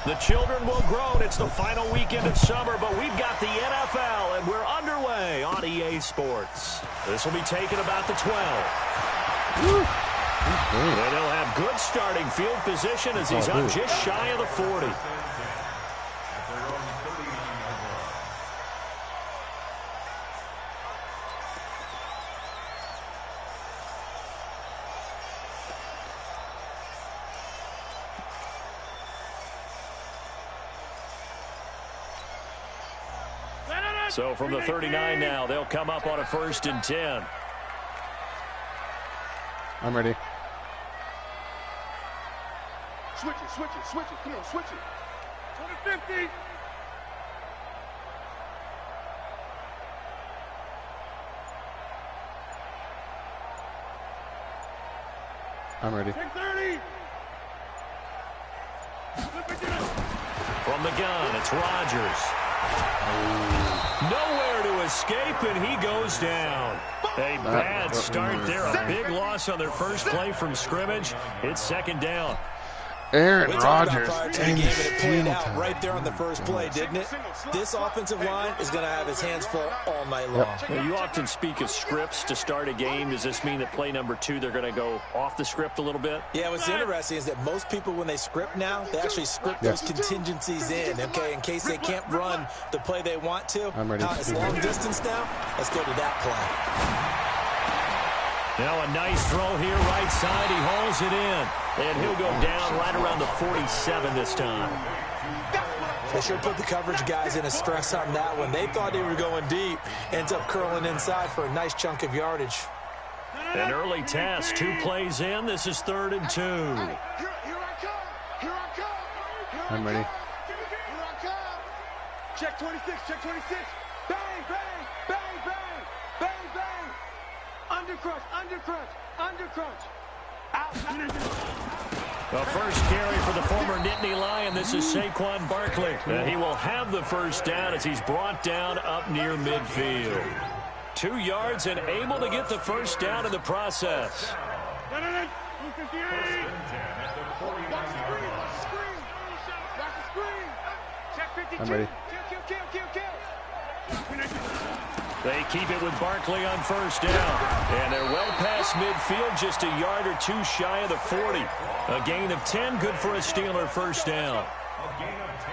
The children will groan. It's the final weekend of summer, but we've got the NFL, and we're underway on EA Sports. This will be taken about the 12. And he'll have good starting field position as he's up just shy of the 40. So from the 39 now, they'll come up on a 1st and 10. I'm ready. Switch it. Come on, switch it. 20-50. I'm ready. 10-30. From the gun, it's Rodgers. Nowhere to escape, and he goes down. A bad start there. A big loss on their first play from scrimmage. It's 2nd down. Aaron Rodgers. It played out right there on the first play, didn't it? This offensive line is going to have his hands full all night long. Well, you often speak of scripts to start a game. Does this mean that play number 2, they're going to go off the script a little bit? Yeah, what's interesting is that most people, when they script now, they actually script those contingencies in, okay, in case they can't run the play they want to. I'm ready. It's long distance now. Let's go to that play. Now a nice throw here, right side. He hauls it in. And he'll go down right around the 47 this time. They sure put the coverage guys in a stress on that one. They thought they were going deep. Ends up curling inside for a nice chunk of yardage. An early task. 2 plays in. This is 3rd and 2. Here I come. I'm ready. Here I come. Check 26. Bang, bang, bang, bang, bang, bang. Undercrunch. Out. The first carry for the former Nittany Lion. This is Saquon Barkley. And he will have the first down as he's brought down up near midfield. 2 yards and able to get the first down in the process. I'm ready. They keep it with Barkley on first down. And they're well past midfield, just a yard or 2 shy of the 40. A gain of 10, good for a Steeler first down.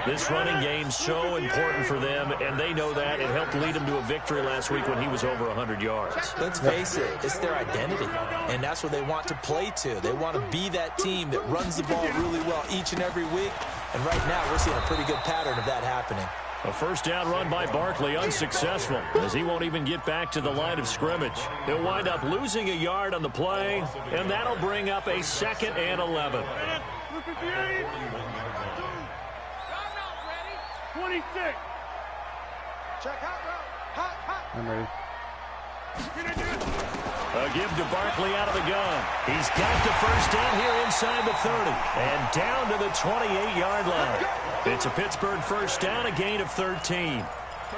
This running game's so important for them, and they know that. It helped lead them to a victory last week when he was over 100 yards. Let's face it, it's their identity, and that's what they want to play to. They want to be that team that runs the ball really well each and every week, and right now we're seeing a pretty good pattern of that happening. A first down run by Barkley, unsuccessful, as he won't even get back to the line of scrimmage. He'll wind up losing a yard on the play, and that'll bring up a 2nd and 11. 26. Check I'm ready. A give to Barkley out of the gun. He's got the first down here inside the 30 and down to the 28-yard line. It's a Pittsburgh first down, a gain of 13.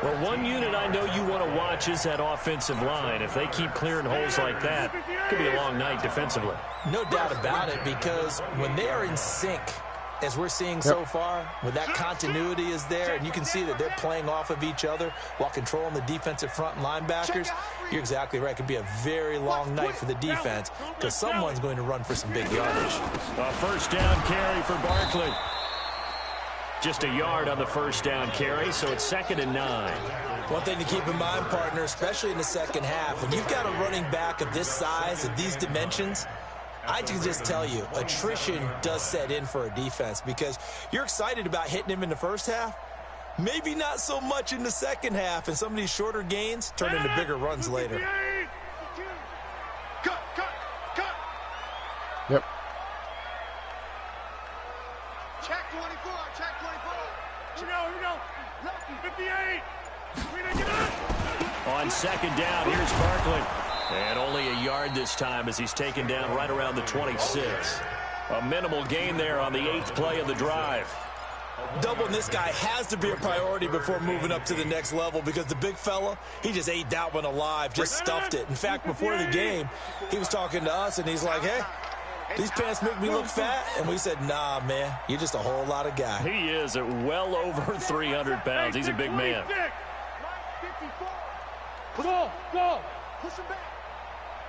Well, one unit I know you want to watch is that offensive line. If they keep clearing holes like that, it could be a long night defensively. No doubt about it, because when they are in sync, as we're seeing so far, when that continuity is there, and you can see that they're playing off of each other while controlling the defensive front and linebackers, you're exactly right. It could be a very long night for the defense because someone's going to run for some big yardage. A first down carry for Barkley. Just a yard on the first down carry, so it's 2nd and 9. One thing to keep in mind, partner, especially in the second half, when you've got a running back of this size, of these dimensions, I can just tell you, attrition does set in for a defense because you're excited about hitting him in the first half. Maybe not so much in the second half, and some of these shorter gains turn into bigger runs later. Cut. Yep. Check 24. Here we go. 58. On 2nd down, here's Barkley. And only a yard this time as he's taken down right around the 26. A minimal gain there on the 8th play of the drive. Doubling this guy has to be a priority before moving up to the next level because the big fella, he just ate that one alive, just stuffed it. In fact, before the game, he was talking to us, and he's like, hey, These pants make me look fat. And we said, nah, man, you're just a whole lot of guy. He is at well over 300 pounds. He's a big man. Go. Push him back.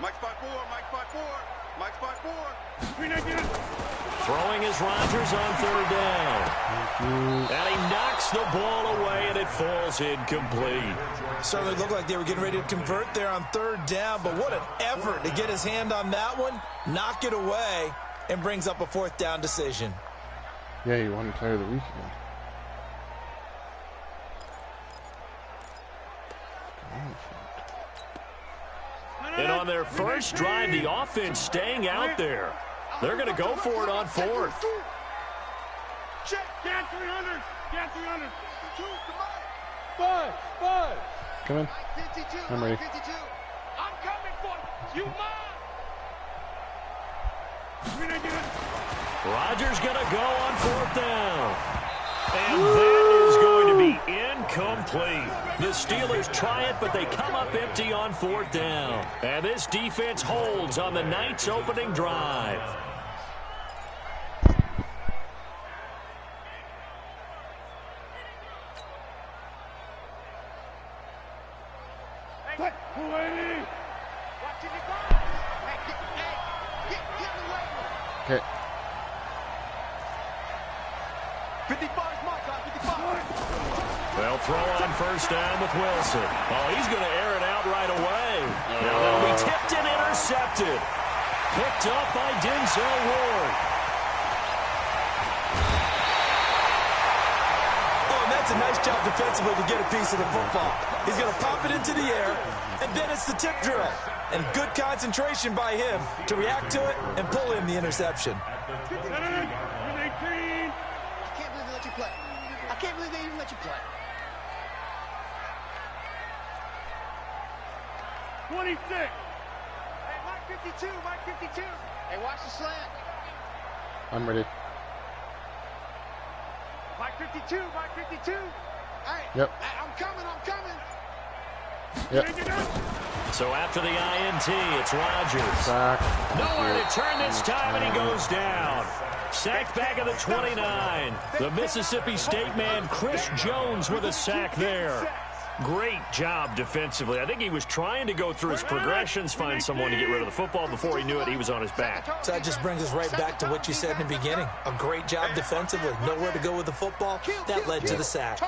Mike's 5'4", Mike's 5'4", Mike's 5'4". Throwing is Rodgers on third down. And he knocks the ball away, and it falls incomplete. Certainly looked like they were getting ready to convert there on third down, but what an effort to get his hand on that one, knock it away, and brings up a fourth down decision. Yeah, you won Player of the Week again. And on their first drive, the offense staying out there. They're going to go for it on fourth. Check. Get 300. Get 300. 5. Come in. I'm ready. I'm coming for you. Rodgers going to go on fourth down. And that is going to be incomplete. The Steelers try it, but they come up empty on fourth down. And this defense holds on the night's opening drive. Okay. 55 is my time, 55. They'll throw on first down with Wilson. Oh, he's going to air it out right away. Now that'll be tipped and intercepted. Picked up by Denzel Ward. Oh, and that's a nice job defensively to get a piece of the football. He's going to pop it into the air, and then it's the tip drill. And good concentration by him to react to it and pull in the interception. I can't believe they let you play. I can't believe they even let you play. 26. Hey, Mike 52, Mike 52. Hey, watch the slant. I'm ready. Mike 52, Mike 52. Hey, yep. Hey, I'm coming. Yep. So after the INT, it's Rodgers. Sack. Nowhere to turn this time, and he goes down. Sacked back at the 29. The Mississippi State man, Chris Jones, with a sack there. Great job defensively. I think he was trying to go through his progressions, find someone to get rid of the football. Before he knew it, he was on his back. So that just brings us right back to what you said in the beginning. A great job defensively. Nowhere to go with the football. That led to the sack.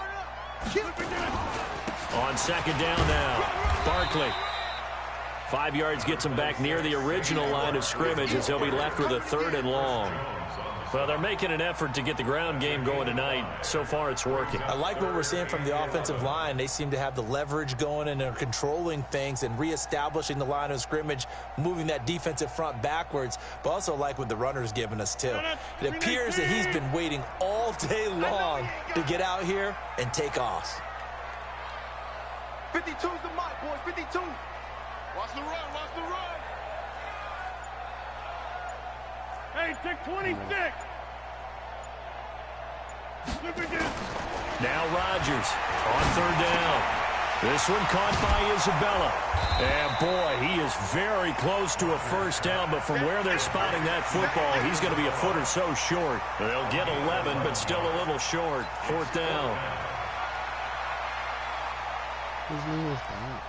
On second down now, Barkley. 5 yards gets him back near the original line of scrimmage as he'll be left with a third and long. Well, they're making an effort to get the ground game going tonight. So far, it's working. I like what we're seeing from the offensive line. They seem to have the leverage going, and they're controlling things and reestablishing the line of scrimmage, moving that defensive front backwards, but also like what the runner's giving us, too. It appears that he's been waiting all day long to get out here and take off. 52's the mark, boys, 52. Watch the run. Hey, take 26. Now Rodgers on third down. This one caught by Isabella. And, boy, he is very close to a first down, but from where they're spotting that football, he's going to be a foot or so short. They'll get 11, but still a little short. Fourth down. His knee was down.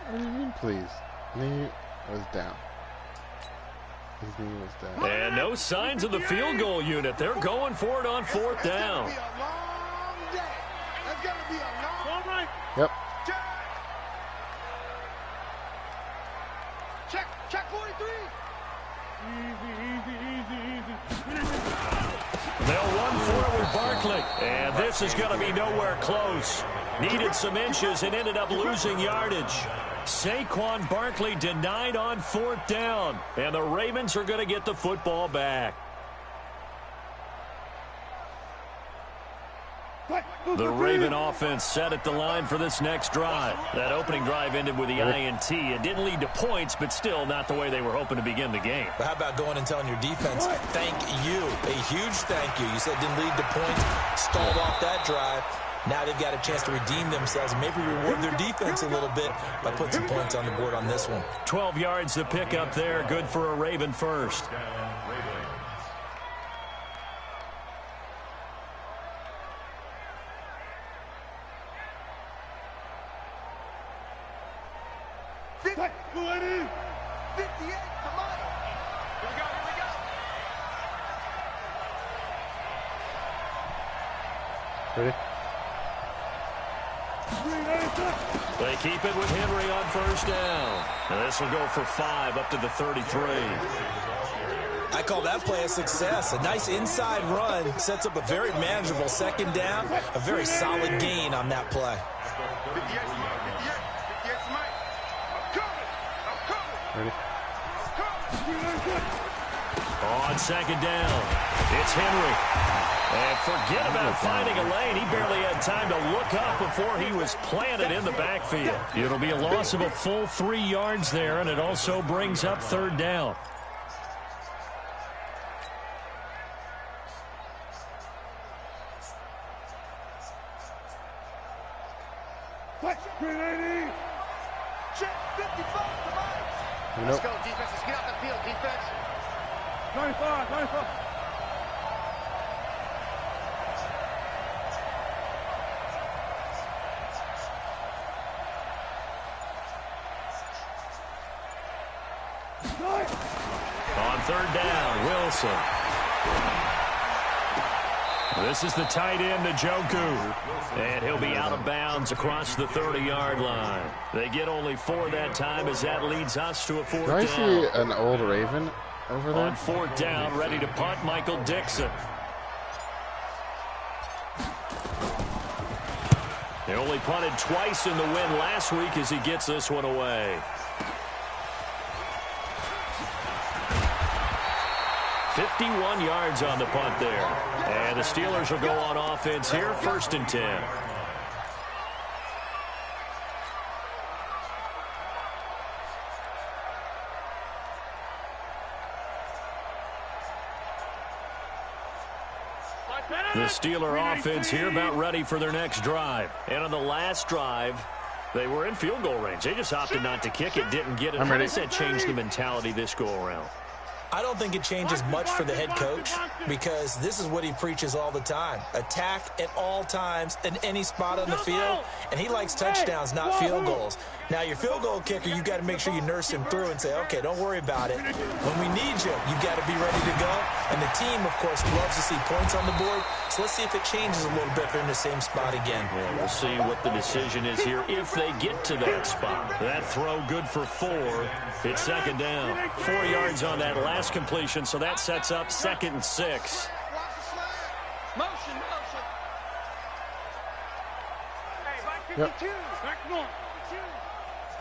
What do you mean, please? Knee was down. His knee was down. And no signs of the field goal unit. They're going for it on fourth down. It's gonna be a long day. It's gonna be a long day. Yep. Check 43. Easy. They'll run for it with Barkley. And this is going to be nowhere close. Needed some inches and ended up losing yardage. Saquon Barkley denied on fourth down. And the Ravens are going to get the football back. The Raven offense set at the line for this next drive. That opening drive ended with the INT. It didn't lead to points, but still not the way they were hoping to begin the game. But how about going and telling your defense, thank you, a huge thank you. You said it didn't lead to points, stalled off that drive. Now they've got a chance to redeem themselves and maybe reward their defense a little bit by putting some points on the board on this one. 12 yards to pick up there. Good for a Raven first. Ready? They keep it with Henry on first down. And this will go for 5 up to the 33. I call that play a success. A nice inside run sets up a very manageable second down. A very solid gain on that play. Ready? On second down, it's Henry. And forget about finding a lane. He barely had time to look up before he was planted in the backfield. It'll be a loss of a full 3 yards there, and it also brings up third down. Let's go, defense. Let's get off the field, defense. 95, 95. On third down, Wilson. This is the tight end, Njoku. And he'll be out of bounds across the 30-yard line. They get only 4 that time as that leads us to a fourth down. Do I see an old Raven over there? On fourth down, ready to punt, Michael Dixon. They only punted twice in the win last week as he gets this one away. 51 yards on the punt there. And the Steelers will go on offense here, 1st and 10. The Steeler offense here about ready for their next drive. And on the last drive, they were in field goal range. They just opted not to kick it, didn't get it. How does that change the mentality this go around? I don't think it changes much for the head coach because this is what he preaches all the time. Attack at all times in any spot on the field, and he likes touchdowns, not field goals. Now, your field goal kicker, you've got to make sure you nurse him through and say, okay, don't worry about it. When we need you, you've got to be ready to go. And the team, of course, loves to see points on the board. So let's see if it changes a little bit if they're in the same spot again. Yeah, we'll see what the decision is here if they get to that spot. That throw good for 4. It's second down. 4 yards on that last completion, so that sets up 2nd and 6. Motion. Hey, Mike 52. Back north.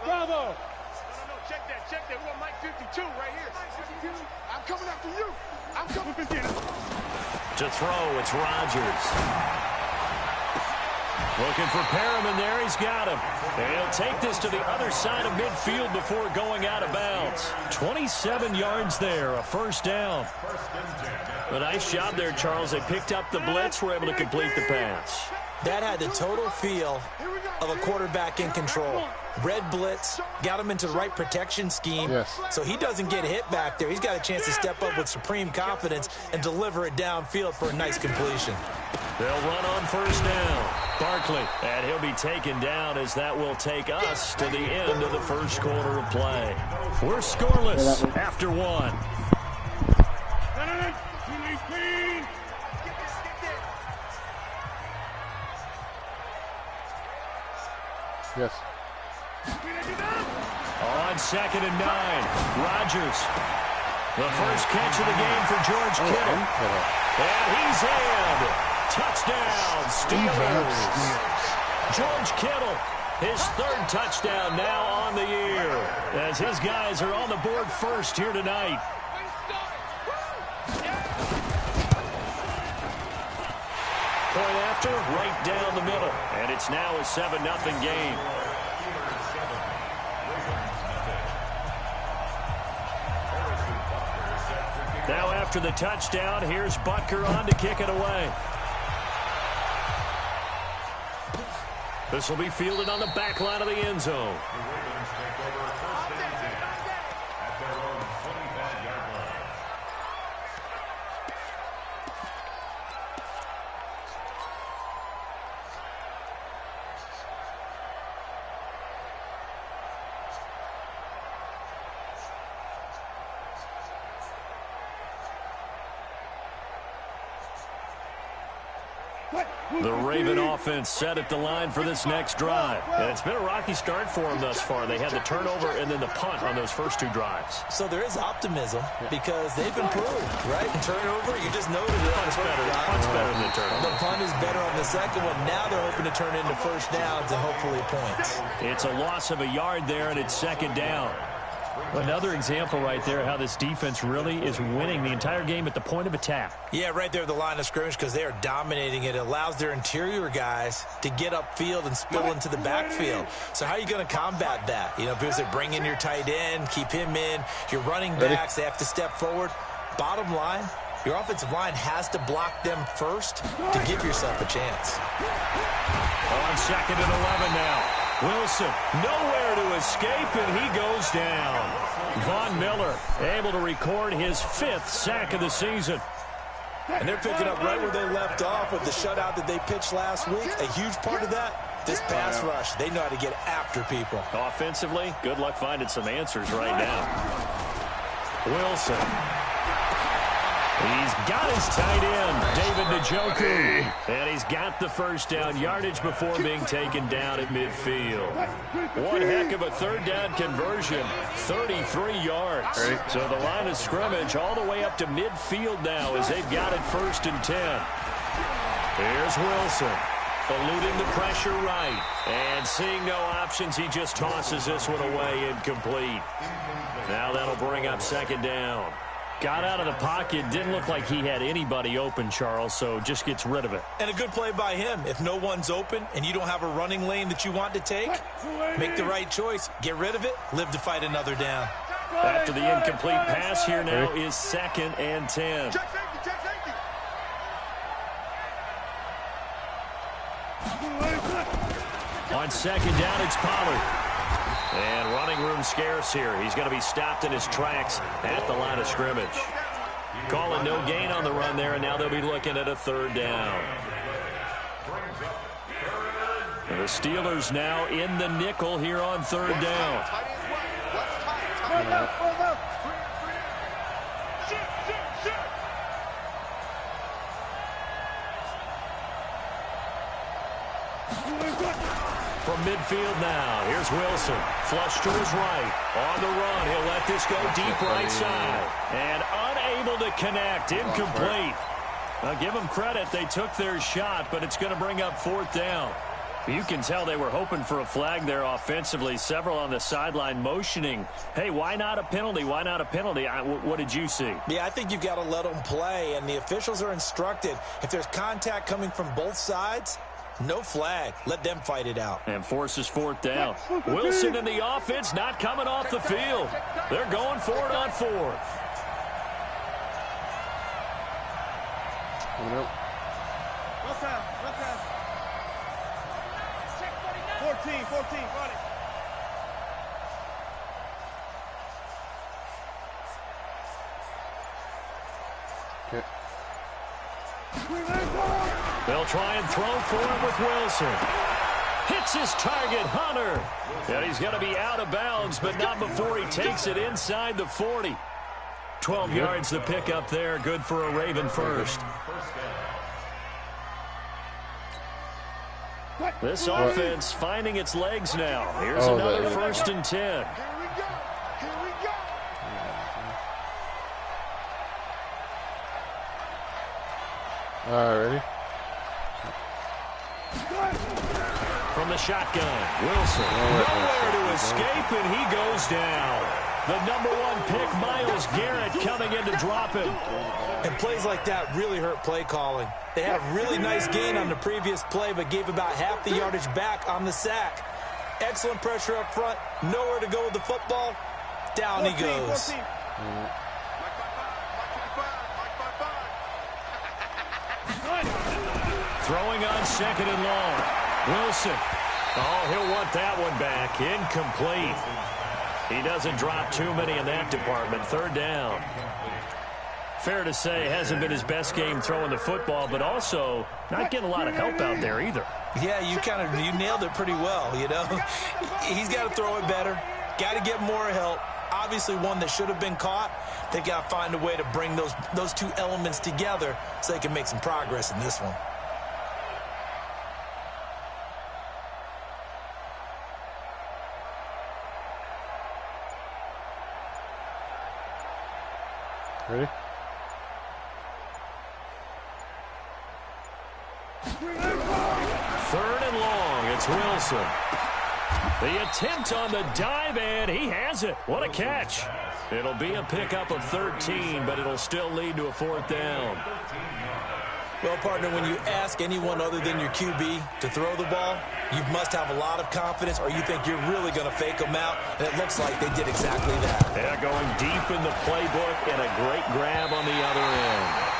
Bravo. No. Check that. We want Mike 52 right here. I'm coming after you. I'm coming for you. To throw, it's Rodgers. Looking for Perriman there. He's got him. And he'll take this to the other side of midfield before going out of bounds. 27 yards there, a first down. A nice job there, Charles. They picked up the blitz, were able to complete the pass. That had the total feel of a quarterback in control. Red blitz, got him into the right protection scheme, so he doesn't get hit back there. He's got a chance to step up with supreme confidence and deliver it downfield for a nice completion. They'll run on first down. Barkley, and he'll be taken down as that will take us to the end of the first quarter of play. We're scoreless after 1. Yes. On 2nd and 9, Rodgers. The first catch of the game for George Kittle. And he's in. Touchdown, Steelers. George Kittle, his 3rd touchdown now on the year, as his guys are on the board first here tonight. Point after, right down the middle. And it's now a 7-0 game. Now after the touchdown, here's Butker on to kick it away. This will be fielded on the back line of the end zone. The Raven offense set at the line for this next drive. And it's been a rocky start for them thus far. They had the turnover and then the punt on those first 2 drives. So there is optimism because they've improved, right? Turnover, you just noted it. Punt's better than the turnover. The punt is better on the second one. Now they're hoping to turn into first downs and hopefully points. It's a loss of a yard there, and it's second down. Another example right there how this defense really is winning the entire game at the point of attack. Yeah, right there at the line of scrimmage because they are dominating it. It allows their interior guys to get upfield and spill into the backfield. So how are you going to combat that? You know, because they bring in your tight end, keep him in. Your running backs, they have to step forward. Bottom line, your offensive line has to block them first to give yourself a chance. On 2nd and 11 now. Wilson, nowhere to escape, and he goes down. Von Miller able to record his 5th sack of the season. And they're picking up right where they left off with the shutout that they pitched last week. A huge part of that, this pass rush. They know how to get after people. Offensively, good luck finding some answers right now. Wilson. He's got his tight end, David Njoku. And he's got the first down yardage before being taken down at midfield. One heck of a 3rd down conversion, 33 yards. So the line of scrimmage all the way up to midfield now as they've got it 1st and 10. Here's Wilson, eluding the pressure right. And seeing no options, he just tosses this one away incomplete. Now that'll bring up 2nd down. Got out of the pocket, didn't look like he had anybody open, Charles, so just gets rid of it. And a good play by him. If no one's open and you don't have a running lane that you want to take, make the right choice. Get rid of it, live to fight another down. After the incomplete pass, here now is 2nd and 10. On 2nd down, it's Pollard. And running room scarce here. He's going to be stopped in his tracks at the line of scrimmage. Calling no gain on the run there, and now they'll be looking at a 3rd down. And the Steelers now in the nickel here on 3rd down. From midfield now, here's Wilson. Flush to his right. On the run, he'll let this go deep right side. And unable to connect. Incomplete. Now, give them credit. They took their shot, but it's going to bring up 4th down. You can tell they were hoping for a flag there offensively. Several on the sideline motioning. Hey, why not a penalty? Why not a penalty? What did you see? Yeah, I think you've got to let them play, and the officials are instructed. If there's contact coming from both sides, no flag. Let them fight it out. And forces 4th down. Wilson in the offense not coming off the field. They're going for it on 4th. Well time. 14, got it. Okay. They'll try and throw for him with Wilson. Hits his target, Hunter. And he's going to be out of bounds, but not before he takes it inside the 40. 12 yards to pick up there. Good for a Raven first. This offense finding its legs now. Here's another 1st and 10. Here we go. Ready? From the shotgun, Wilson. Nowhere to escape, and he goes down. The #1 pick, Myles Garrett, coming in to drop him. And plays like that really hurt play calling. They had a really nice gain on the previous play, but gave about half the yardage back on the sack. Excellent pressure up front. Nowhere to go with the football. Down he goes. Throwing on 2nd and long. Wilson Oh, he'll want that one back. Incomplete. He doesn't drop too many in that department. Third down. Fair to say, hasn't been his best game throwing the football, but also not getting a lot of help out there either. Yeah, you nailed it pretty well, you know. He's got to throw it better. Got to get more help. Obviously one that should have been caught. They got to find a way to bring those two elements together so they can make some progress in this one. Ready? Third and long. It's Wilson. The attempt on the dive, and he has it. What a catch. It'll be a pickup of 13, but it'll still lead to a fourth down. Well, partner, when you ask anyone other than your QB to throw the ball, you must have a lot of confidence, or you think you're really going to fake them out, and it looks like they did exactly that. Yeah, going deep in the playbook and a great grab on the other end.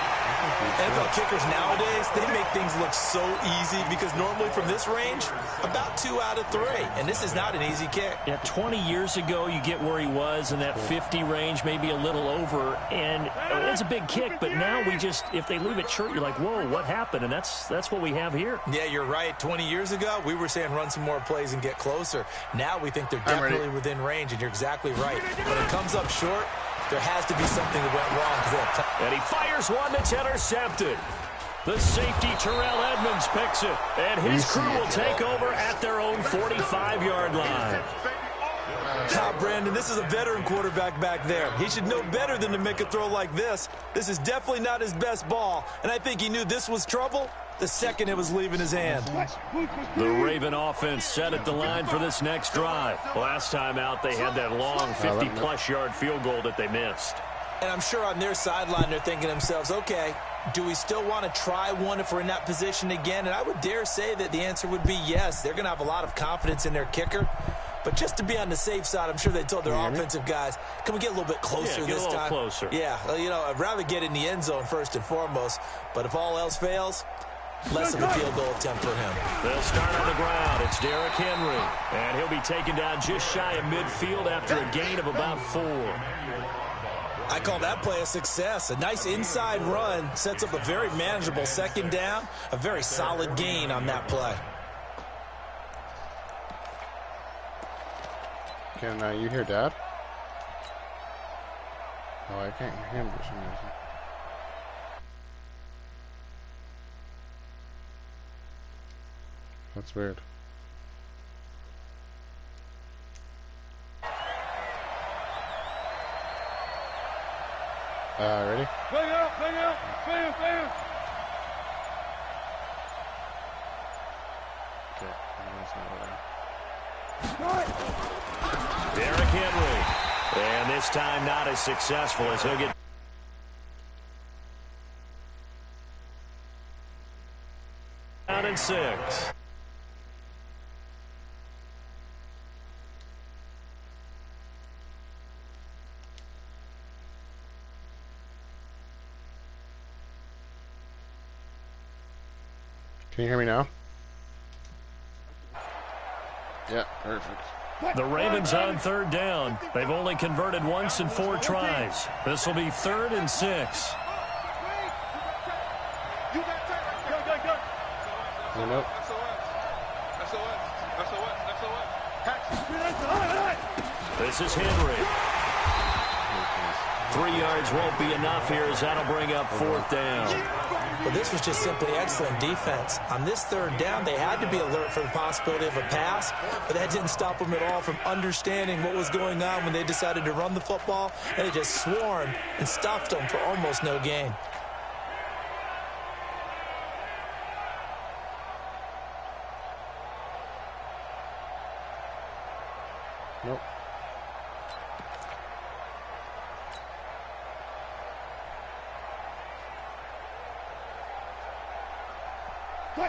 NFL kickers nowadays, they make things look so easy because normally from this range, about 2 out of 3, and this is not an easy kick. Yeah, 20 years ago, you get where he was in that 50 range, maybe a little over, and it's a big kick, but now we just, if they leave it short, you're like, whoa, what happened? And that's what we have here. Yeah, you're right. 20 years ago, we were saying run some more plays and get closer. Now we think they're definitely within range, and you're exactly right. When it comes up short, there has to be something that went wrong. And he fires one that's intercepted. The safety, Terrell Edmonds, picks it. And his crew will take over at their own 45-yard line. Brandon, this is a veteran quarterback back there. He should know better than to make a throw like this. This is definitely not his best ball. And I think he knew this was trouble the second it was leaving his hand. The Raven offense set at the line for this next drive. Last time out, they had that long 50-plus yard field goal that they missed. And I'm sure on their sideline, they're thinking to themselves, okay, do we still want to try one if we're in that position again? And I would dare say that the answer would be yes. They're going to have a lot of confidence in their kicker. But just to be on the safe side, I'm sure they told their offensive guys, can we get a little bit closer this time? Closer. Yeah, you know, I'd rather get in the end zone first and foremost. But if all else fails, less of a field goal attempt for him. They'll start on the ground. It's Derrick Henry. And he'll be taken down just shy of midfield after a gain of about 4. I call that play a success. A nice inside run sets up a very manageable second down. A very solid gain on that play. Can you hear Dad? Oh, I can't hear him for some reason. That's weird. Ready? Bang out, bang out, bang, bang. Okay, that's not what Derrick Henry. And this time not as successful as he'll get. Down in 6. Can you hear me now? Yeah, perfect. The Ravens on third down. They've only converted once in 4 tries. This will be 3rd and 6. Nope. This is Henry. 3 yards won't be enough here as that'll bring up 4th down. But this was just simply excellent defense. On this 3rd down, they had to be alert for the possibility of a pass, but that didn't stop them at all from understanding what was going on when they decided to run the football, and they just swarmed and stuffed them for almost no gain. Nope.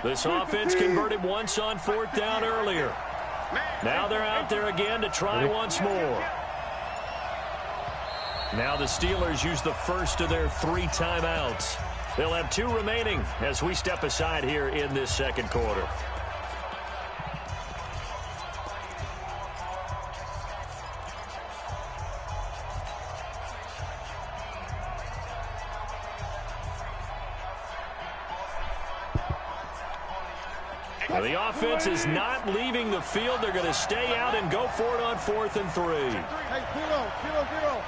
This offense converted once on 4th down earlier. Now they're out there again to try once more. Now the Steelers use the first of their 3 timeouts. They'll have 2 remaining as we step aside here in this second quarter. Well, the offense is not leaving the field. They're going to stay out and go for it on 4th and 3. Hey, 0.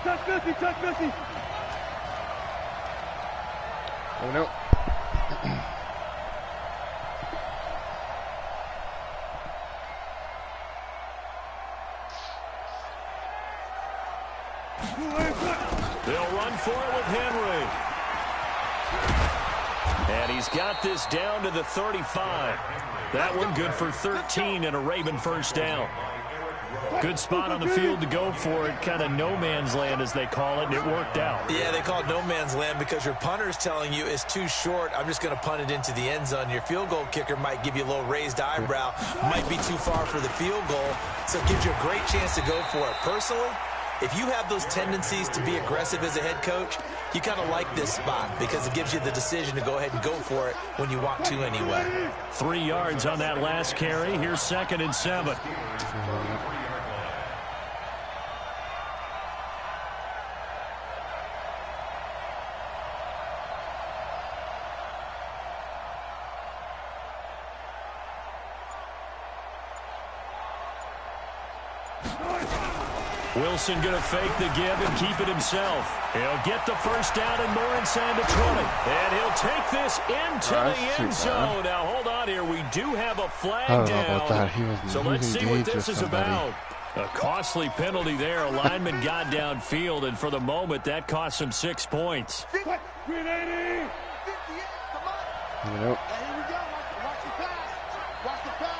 Touch Missy. Oh, no. They'll run for it with Henry. And he's got this down to the 35. That one good for 13 and a Raven first down. Good spot on the field to go for it. Kind of no man's land, as they call it, and it worked out. Yeah, they call it no man's land because your punter's telling you it's too short. I'm just going to punt it into the end zone. Your field goal kicker might give you a little raised eyebrow. Might be too far for the field goal, so it gives you a great chance to go for it. Personally, if you have those tendencies to be aggressive as a head coach, you kind of like this spot because it gives you the decision to go ahead and go for it when you want to anyway. 3 yards on that last carry. Here's 2nd and 7. Wilson going to fake the give and keep it himself. He'll get the first down and more inside the 20. And he'll take this into the end zone. Now, hold on here. We do have a flag down. So let's see what this is about. A costly penalty there. A lineman got downfield, and for the moment, that cost him 6 points. 380. Nope. Here we go. Watch the pass. Watch the pass.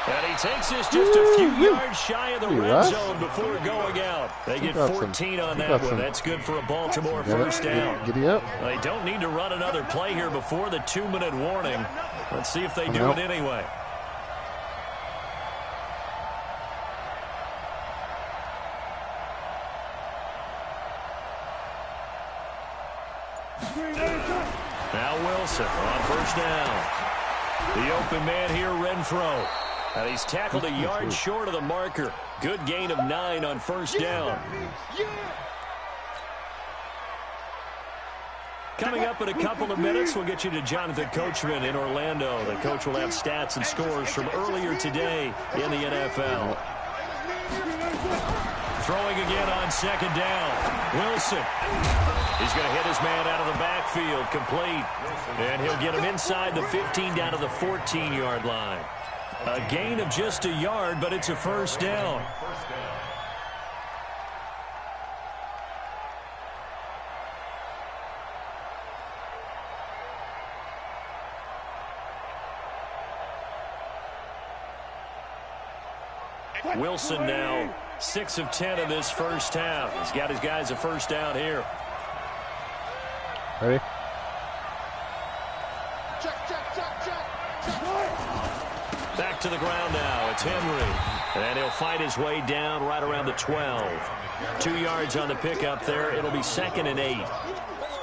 And he takes this just a few yards shy of the red zone before going out. They get 14 on that one. That's good for a Baltimore first down. Giddy up. They don't need to run another play here before the 2-minute warning. Let's see if they do it anyway. Now Wilson on first down. The open man here, Renfro. And he's tackled a yard short of the marker. Good gain of 9 on first down. Coming up in a couple of minutes, we'll get you to Jonathan Coachman in Orlando. The coach will have stats and scores from earlier today in the NFL. Throwing again on 2nd down. Wilson. He's going to hit his man out of the backfield, complete. And he'll get him inside the 15 down to the 14-yard line. A gain of just a yard, but it's a first down. Wilson now 6 of 10 in this first half. He's got his guys a first down here. Ready? Back to the ground now. It's Henry. And he'll fight his way down right around the 12. 2 yards on the pickup there. It'll be 2nd and 8.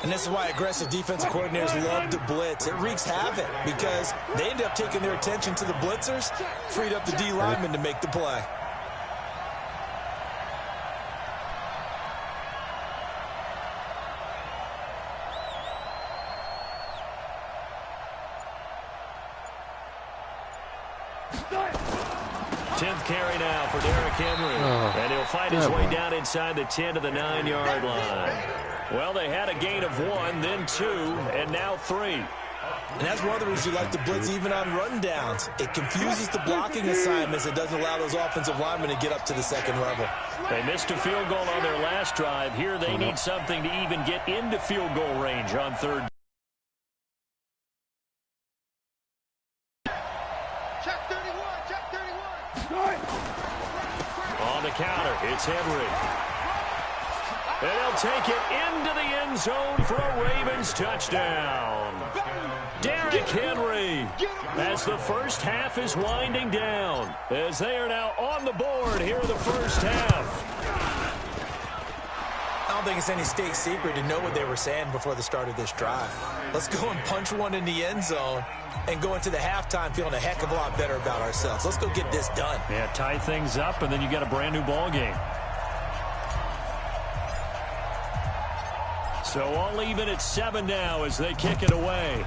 And this is why aggressive defensive coordinators love to blitz. It wreaks havoc because they end up taking their attention to the blitzers, freed up the D lineman to make the play. Carry now for Derrick Henry. And he'll fight his way down inside the 10 to the 9-yard line. Well, they had a gain of 1, then 2, and now 3. And that's one of the reasons you like to blitz even on rundowns. It confuses the blocking assignments. It doesn't allow those offensive linemen to get up to the second level. They missed a field goal on their last drive. Here they need something to even get into field goal range on 3rd. On the counter, it's Henry. And he'll take it into the end zone for a Ravens touchdown. Derrick Henry, as the first half is winding down, as they are now on the board here in the first half. don't think it's any state secret to know what they were saying before the start of this drive. Let's go and punch one in the end zone and go into the halftime feeling a heck of a lot better about ourselves. Let's go get this done. Yeah, tie things up, and then you got a brand new ball game. So all even at 7 now as they kick it away.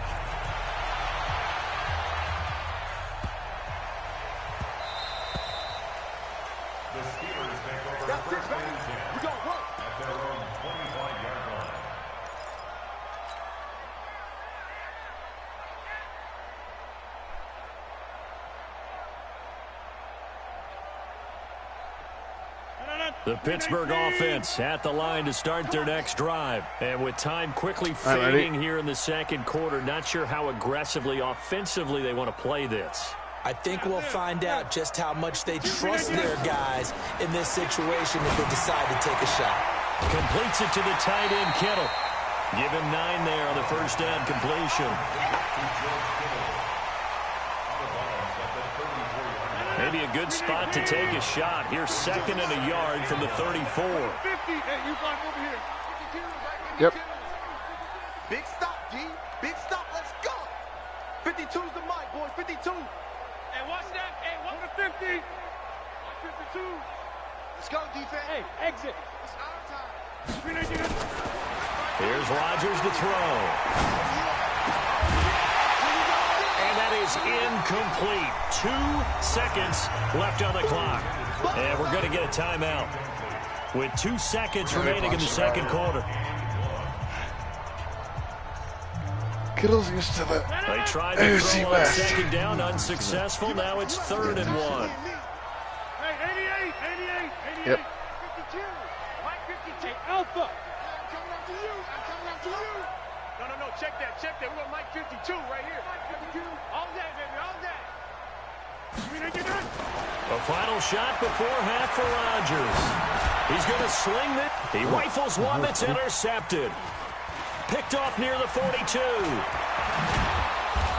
The Pittsburgh offense at the line to start their next drive. And with time quickly fading here in the second quarter, not sure how aggressively, offensively they want to play this. I think we'll find out just how much they trust their guys in this situation if they decide to take a shot. Completes it to the tight end, Kittle. Give him 9 there on the first down completion. Maybe a good spot to take a shot. Here's 2nd and a yard from the 34. 50. Hey, you got over here. Yep. Big stop, D. Big stop. Let's go. 52's the mic, boys. 52. Hey, watch that. Hey, 1 to 50. 52. Let's go, defense. Hey, exit. It's our time. Here's Rodgers to throw. And that is incomplete. 2 seconds left on the clock. And we're going to get a timeout with 2 seconds remaining in the second quarter. Kittle's used to the They tried to throw on 2nd down, unsuccessful. Now it's 3rd and 1. Hey, 88. Yep. 52. Mike 52. Alpha. I'm coming after you. No. Check that. We want Mike 52 right here. Mike 52. All day, baby. All day. A final shot before half for Rodgers. He's going to sling it. He rifles one that's intercepted. Picked off near the 42.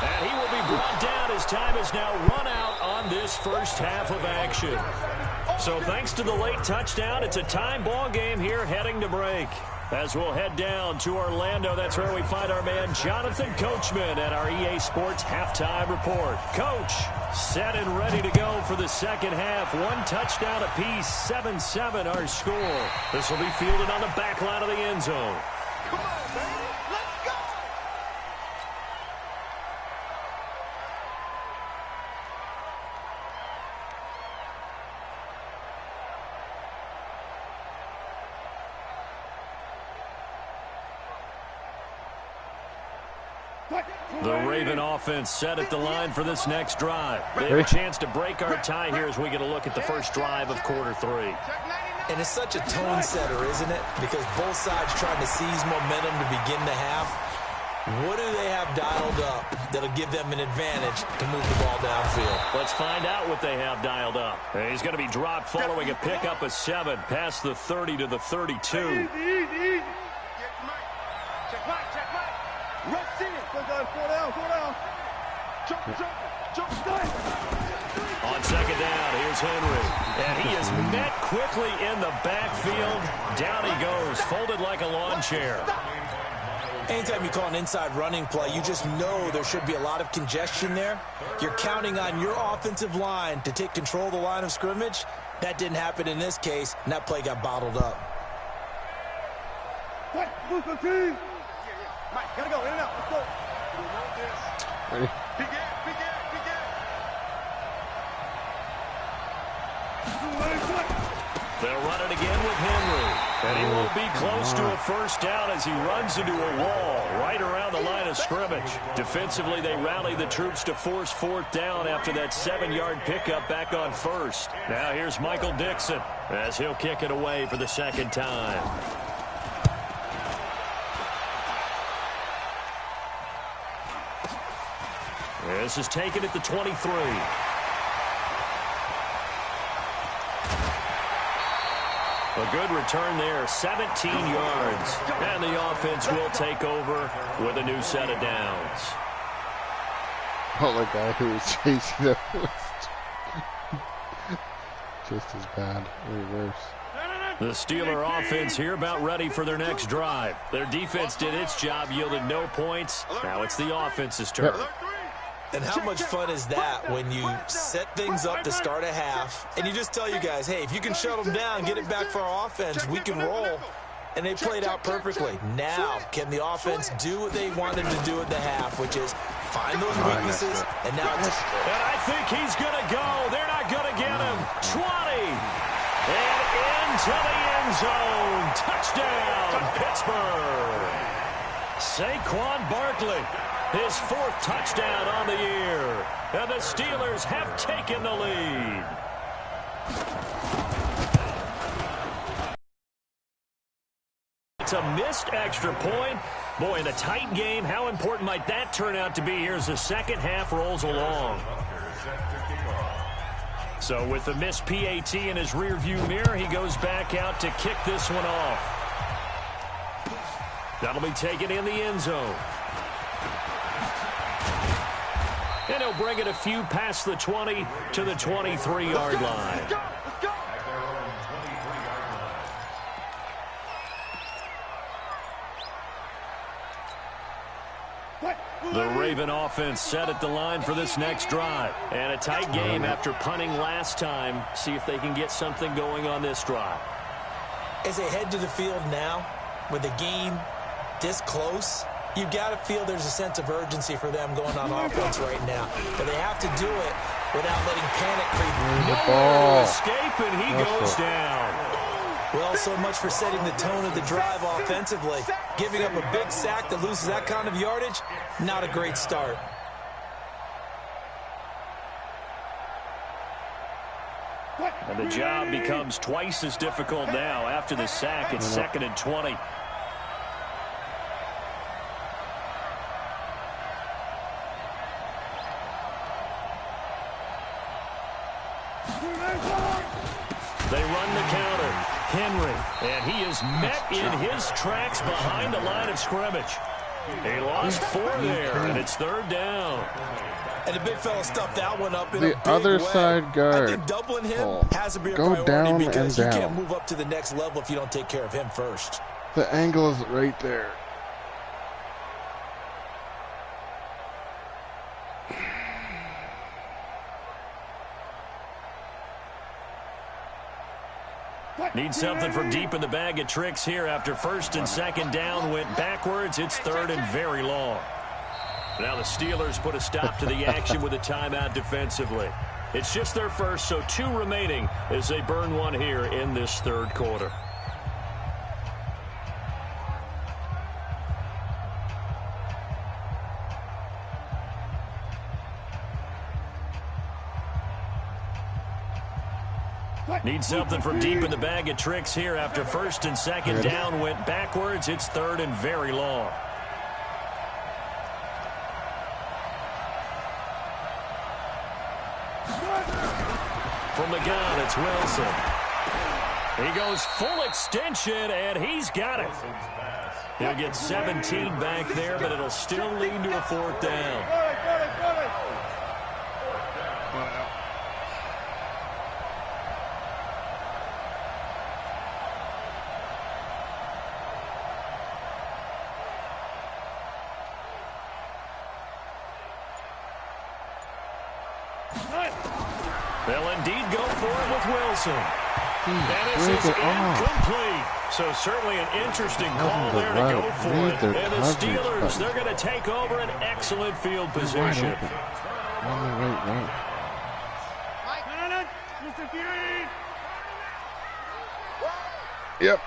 And he will be brought down as time is now run out on this first half of action. So thanks to the late touchdown, it's a time ball game here heading to break. As we'll head down to Orlando, that's where we find our man Jonathan Coachman at our EA Sports Halftime Report. Coach, set and ready to go for the second half. 1 touchdown apiece, 7-7 our score. This will be fielded on the back line of the end zone. Come on, baby. Let's go. The Raven offense set at the line for this next drive. They have a chance to break our tie here as we get a look at the first drive of quarter 3. And it's such a tone setter, isn't it? Because both sides trying to seize momentum to begin the half. What do they have dialed up that'll give them an advantage to move the ball downfield? Let's find out what they have dialed up. He's going to be dropped following a pickup of 7 past the 30 to the 32. Easy. Check Mike. Rush in. Go down. Jump. On 2nd down, here's Henry. And he is met quickly in the backfield. Down he goes, folded like a lawn chair. Anytime you call an inside running play, you just know there should be a lot of congestion there. You're counting on your offensive line to take control of the line of scrimmage. That didn't happen in this case, and that play got bottled up. Mike, gotta go. In and out. Let's go. We want this. Ready? Big air. They'll run it again with Henry. And he will be close to a first down as he runs into a wall right around the line of scrimmage. Defensively, they rally the troops to force 4th down after that 7-yard pickup back on 1st. Now here's Michael Dixon as he'll kick it away for the 2nd time. This is taken at the 23. A good return there, 17 yards. And the offense will take over with a new set of downs. Oh, the guy who was chasing them was just as bad or worse. The Steeler offense here about ready for their next drive. Their defense did its job, yielded no points. Now it's the offense's turn. And how much fun is that when you set things up to start a half, and you just tell you guys, hey, if you can shut them down, get it back for our offense, we can roll. And they played out perfectly. Now, can the offense do what they wanted to do at the half, which is find those weaknesses, and now it's... And I think he's going to go. They're not going to get him. 20. And into the end zone. Touchdown, Pittsburgh. Saquon Barkley, his 4th touchdown on the year. And the Steelers have taken the lead. It's a missed extra point. Boy, in a tight game, how important might that turn out to be here as the second half rolls along? So with the missed PAT in his rearview mirror, he goes back out to kick this one off. That'll be taken in the end zone. And he'll bring it a few past the 20 to the 23-yard line. The Raven offense set at the line for this next drive. And a tight game after punting last time. See if they can get something going on this drive. As they head to the field now, with the game this close, you've got to feel there's a sense of urgency for them going on offense right now. But they have to do it without letting panic creep. Nowhere to escape, and he goes down. Well, so much for setting the tone of the drive offensively. Giving up a big sack that loses that kind of yardage, not a great start. And the job becomes twice as difficult now after the sack. It's 2nd and 20. They run the counter. Henry, and he is met in his tracks behind the line of scrimmage. He lost 4 there, and it's 3rd down. And the big fella stuffed that one up in the a big other way. side guard. I think doubling him has to be a Go priority down because and you down. can't move up to the next level if you don't take care of him first. The angle is right there. Need something from deep in the bag of tricks here after 1st and 2nd down went backwards. It's 3rd and very long. Now the Steelers put a stop to the action with a timeout defensively. It's just their first, so 2 remaining as they burn one here in this 3rd quarter. Need something from deep in the bag of tricks here after 1st and 2nd down went backwards. It's 3rd and very long. From the gun, it's Wilson. He goes full extension, and he's got it. He'll get 17 back there, but it'll still lead to a 4th down. They'll indeed go for it with Wilson. And this is incomplete. So certainly an interesting call there to go for it. And the Steelers, they're going to take over an excellent field position. Yep.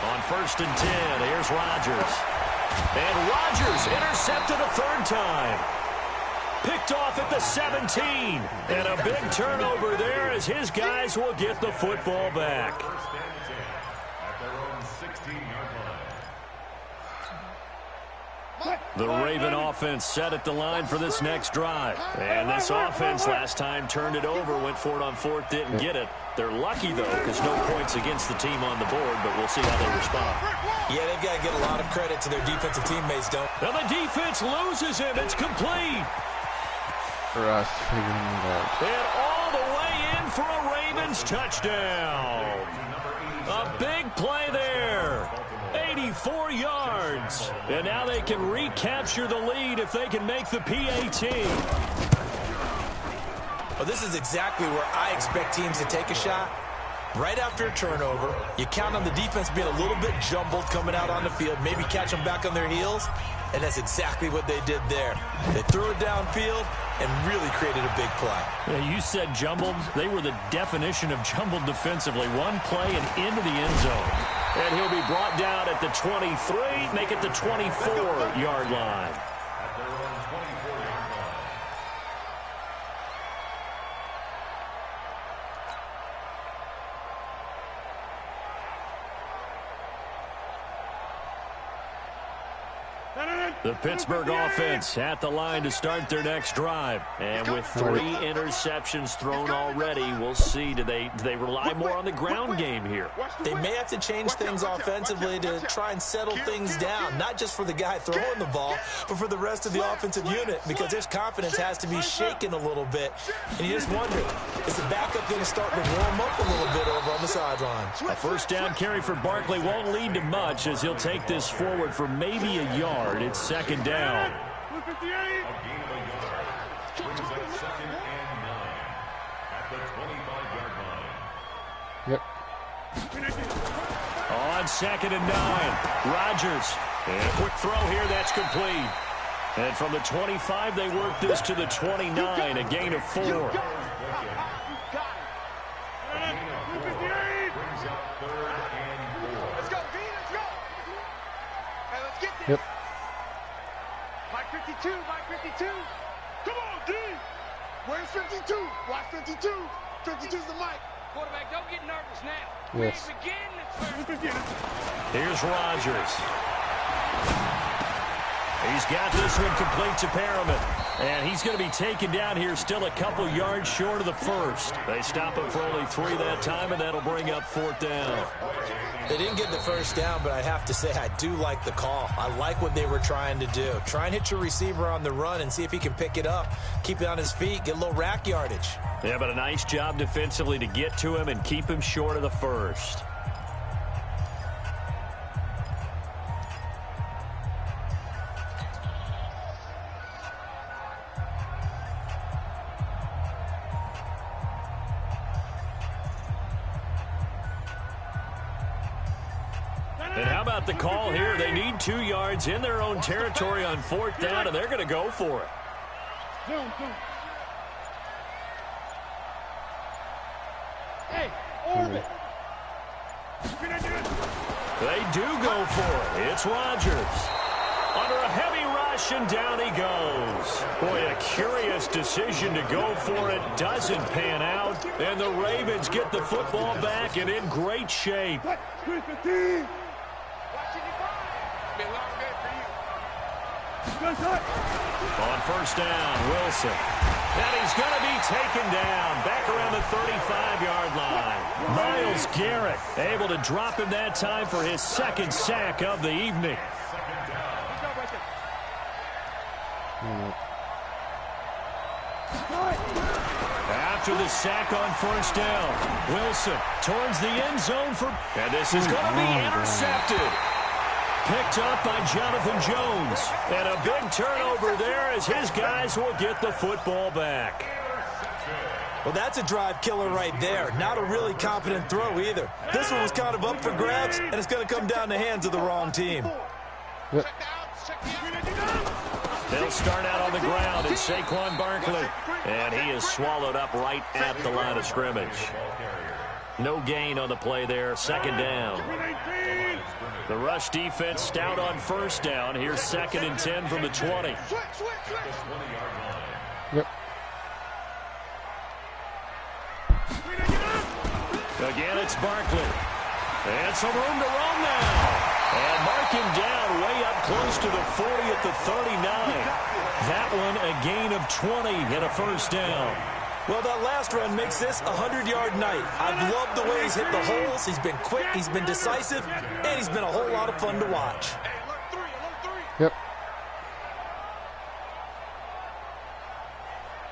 On 1st and 10, here's Rodgers. And Rodgers intercepted a 3rd time. Picked off at the 17. And a big turnover there as his guys will get the football back. The Raven offense set at the line for this next drive. And this offense last time turned it over, went for it on 4th, didn't get it. They're lucky, though, because no points against the team on the board, but we'll see how they respond. Yeah, they've got to get a lot of credit to their defensive teammates, don't. Now the defense loses him. It's complete. For us, figuring it out. And all the way in for a Ravens touchdown. A big play there. 84 yards. And now they can recapture the lead if they can make the PAT. Well, this is exactly where I expect teams to take a shot. Right after a turnover, you count on the defense being a little bit jumbled coming out on the field, maybe catch them back on their heels, and that's exactly what they did there. They threw it downfield and really created a big play. Yeah, you said jumbled. They were the definition of jumbled defensively. One play and into the end zone. And he'll be brought down at the 23, make it the 24-yard line. The Pittsburgh offense at the line to start their next drive. And with 3 interceptions thrown already, we'll see. Do they rely more on the ground game here? They may have to change things offensively to try and settle things down, not just for the guy throwing the ball, but for the rest of the offensive unit, because their confidence has to be shaken a little bit. And you just wonder, is the backup going to start to warm up a little bit over on the sideline? A first down carry for Barkley won't lead to much as he'll take this forward for maybe a yard. It's second down. Yep. On second and 9, Rodgers. And a quick throw here, that's complete. And from the 25, they work this to the 29, a gain of 4. Let's go, B, let's go. Hey, let's get this. Yep. Mike 52, Mike 52. Come on, D. Where's 52? Watch 52. 52's the mic. Quarterback, don't get nervous now. Yes. We begin. Here's Rodgers. He's got this one complete to Perriman. And he's going to be taken down here still a couple yards short of the first. They stop him for only 3 that time, and that'll bring up 4th down. They didn't get the first down, but I have to say I do like the call. I like what they were trying to do. Try and hit your receiver on the run and see if he can pick it up, keep it on his feet, get a little rack yardage. Yeah, but a nice job defensively to get to him and keep him short of the first. And how about the call here? They need 2 yards in their own territory on 4th down, and they're going to go for it. Hey, orbit. They do go for it. It's Rodgers. Under a heavy rush, and down he goes. Boy, a curious decision to go for it. Doesn't pan out. And the Ravens get the football back and in great shape. On first down, Wilson. And he's going to be taken down back around the 35-yard line. Myles Garrett able to drop him that time for his 2nd sack of the evening. After the sack on first down, Wilson towards the end zone for... And this is going to be intercepted. Picked up by Jonathan Jones. And a big turnover there as his guys will get the football back. Well, that's a drive killer right there. Not a really confident throw either. This one was kind of up for grabs, and it's going to come down the hands of the wrong team. Yep. They'll start out on the ground. It's Saquon Barkley. And he is swallowed up right at the line of scrimmage. No gain on the play there. 2nd down. The rush defense stout on first down. Here's 2nd and 10 from the 20. Yep. Again, it's Barkley. And some room to roam now. And mark him down way up close to the 40 at the 39. That one a gain of 20 and a first down. Well, that last run makes this a 100-yard night. I've loved the way he's hit the holes. He's been quick, he's been decisive, and he's been a whole lot of fun to watch. Yep.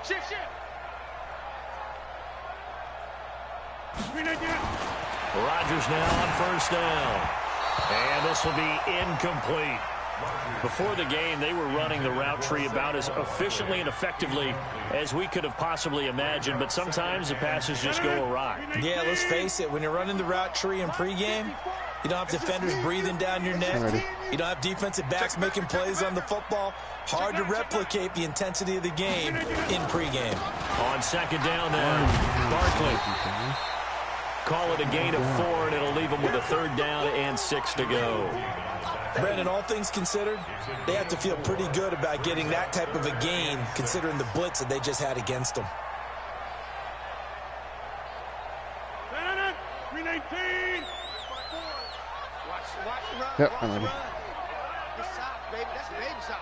Shift. Rodgers now on first down. And this will be incomplete. Before the game, they were running the route tree about as efficiently and effectively as we could have possibly imagined, but sometimes the passes just go awry. Yeah, let's face it, when you're running the route tree in pregame, you don't have defenders breathing down your neck. You don't have defensive backs making plays on the football. Hard to replicate the intensity of the game in pregame. On second down now, Barkley. Call it a gain of 4, and it'll leave them with a third down and 6 to go. Brandon, all things considered, they have to feel pretty good about getting that type of a gain, considering the blitz that they just had against them. 319. Watch the run. Yep, watch I'm the ready. run. This side, baby. That's the baby side.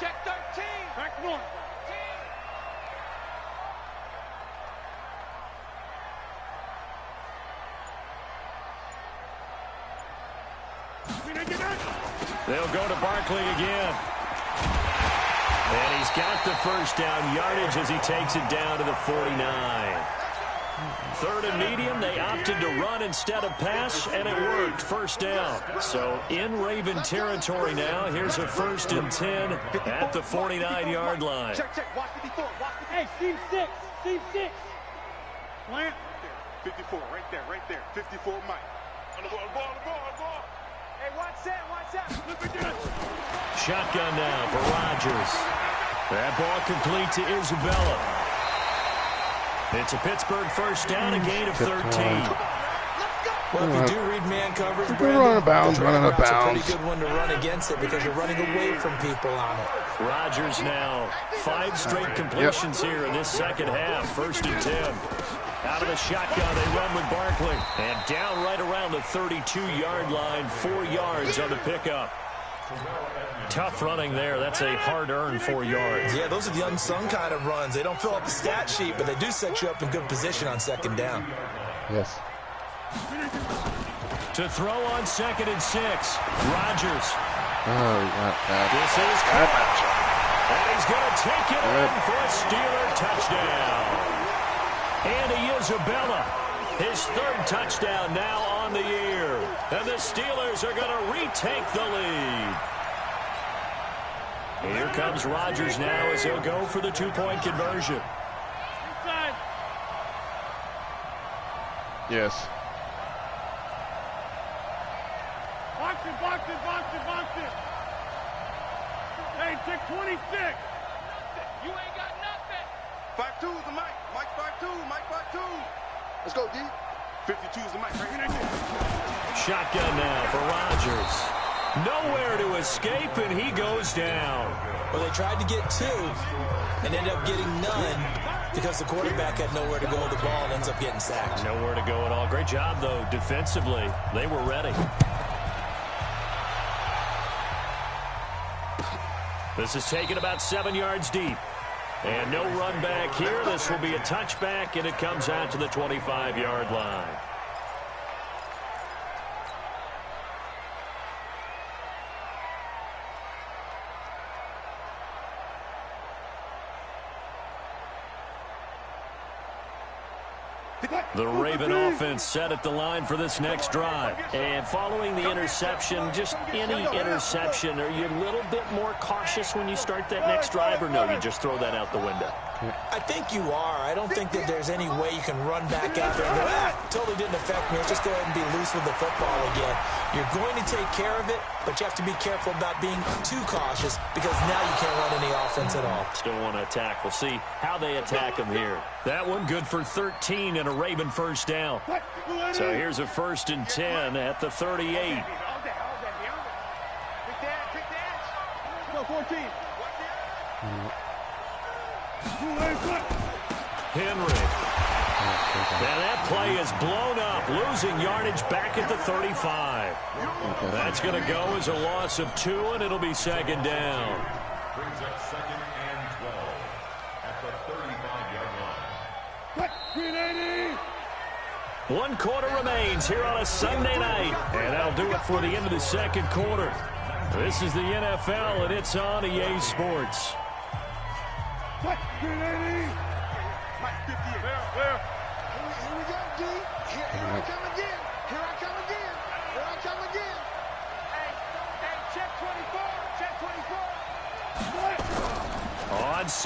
Check 13. Back north. They'll go to Barkley again. And he's got the first down yardage as he takes it down to the 49. Third and medium, they opted to run instead of pass, and it worked. First down. So in Raven territory now. Here's a 1st and 10 at the 49-yard line. Check. Watch 54. Watch 54. Hey, seam 6. Seam 6. Plant. 54, right there. 54, Mike. On the ball. Hey, watch that. Shotgun now for Rodgers. That ball complete to Isabella. It's a Pittsburgh first down, a gain of 13. Well, if you do read man coverage, Run out of bounds, run out of it's a bounds. pretty good one to run against it because you're running away from people on it. Rodgers now 5 straight completions here in this second half. 1st and 10. Out of the shotgun, they run with Barkley. And down right around the 32-yard line, 4 yards on the pickup. Tough running there. That's a hard-earned 4 yards. Yeah, those are the unsung kind of runs. They don't fill up the stat sheet, but they do set you up in good position on second down. Yes. To throw on 2nd and 6. Rodgers. Oh, we got that. This is caught. And he's going to take it in for a Steeler touchdown. Andy Isabella, his 3rd touchdown now on the year. And the Steelers are going to retake the lead. Here comes Rodgers now as he'll go for the 2-point conversion. Inside. Yes. Box it. Hey, check 26. You ain't got nothing. 5-2 is the Mike. Mike 5-2. Let's go, D. 52 is the Mike. Right here. Shotgun now for Rodgers. Nowhere to escape, and he goes down. Well, they tried to get 2 and ended up getting none because the quarterback had nowhere to go with the ball and ends up getting sacked. Nowhere to go at all. Great job, though, defensively. They were ready. This is taken about 7 yards deep. And no run back here. This will be a touchback, and it comes out to the 25-yard line. The Raven offense set at the line for this next drive. And following the interception, just any interception, are you a little bit more cautious when you start that next drive, or no, you just throw that out the window? I think you are. I don't think that there's any way you can run back out there and go, totally didn't affect me. Let's just go ahead and be loose with the football again. You're going to take care of it, but you have to be careful about being too cautious because now you can't run any offense at all. Still want to attack. We'll see how they attack them here. That one good for 13 and a Raven first down. So here's a 1st and 10 at the 38. Big dash. Go 14. Henry. Now that play is blown up, losing yardage back at the 35. That's going to go as a loss of 2, and it'll be 2nd down. Brings up 2nd and 12 at the 35-yard line. 1 quarter remains here on a Sunday night, and that'll do it for the end of the 2nd quarter. This is the NFL, and it's on EA Sports. Mike 58. Here we go, D.